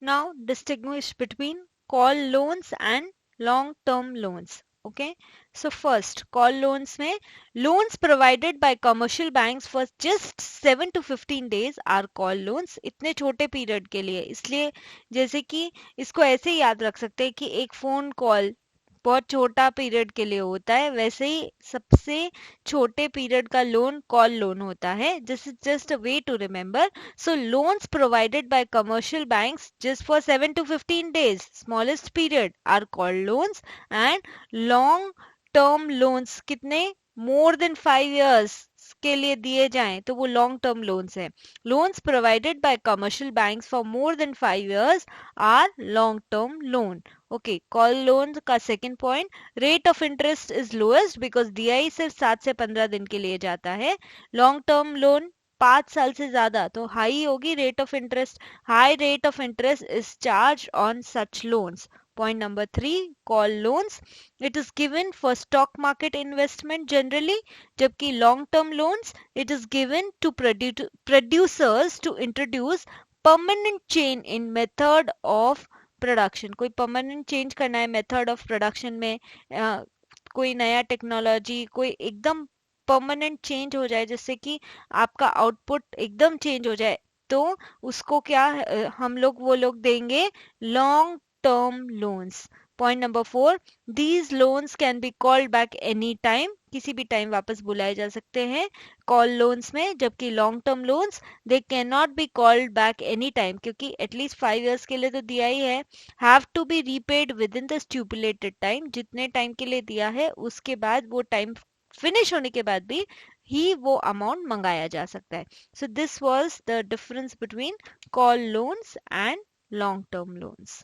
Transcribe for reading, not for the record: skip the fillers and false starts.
Now distinguish between call loans and long term loans. Okay, so first call loans में loans provided by commercial banks for just 7 to 15 days are call loans. इतने छोटे period के लिए, इसलिए जैसे कि इसको ऐसे ही याद रख सकते हैं कि एक फोन कॉल बहुत छोटा पीरियड के लिए होता है, वैसे ही सबसे छोटे पीरियड का लोन कॉल लोन होता है. This is just a way to remember. So loans provided by commercial banks just for 7 to 15 days, smallest period, are called loans. And long term loans कितने more than 5 years के लिए दिए जाएं तो वो long term loans हैं. Loans provided by commercial banks for more than 5 years are long term loan. Okay, call loan का second point, rate of interest is lowest because डीआई सिर्फ 7 से 15 दिन के लिए जाता है. लॉन्ग टर्म लोन 5 साल से ज्यादा तो हाई होगी rate of interest. High rate of interest is charge on such loans. Point number 3, call loans. It is given for stock market investment generally, जबकि long term loans it is given to producers to introduce permanent change in method of production. कोई permanent change करना है method of production में, कोई नया technology, कोई एकदम permanent change हो जाए जिससे कि आपका आउटपुट एकदम चेंज हो जाए, तो उसको क्या हम लोग वो लोग देंगे long term loans. Point number 4, these loans can be called back any time. किसी भी टाइम वापस बुलाए जा सकते हैं कॉल लोन्स में, जबकि long term loans they can not be called back any time क्योंकि एटलीस्ट 5 years के लिए तो दिया ही है. Have to be repaid within the stipulated time. जितने टाइम के लिए दिया है उसके बाद वो टाइम फिनिश होने के बाद भी ही वो अमाउंट मंगाया जा सकता है. So this was the difference between call loans and long term loans.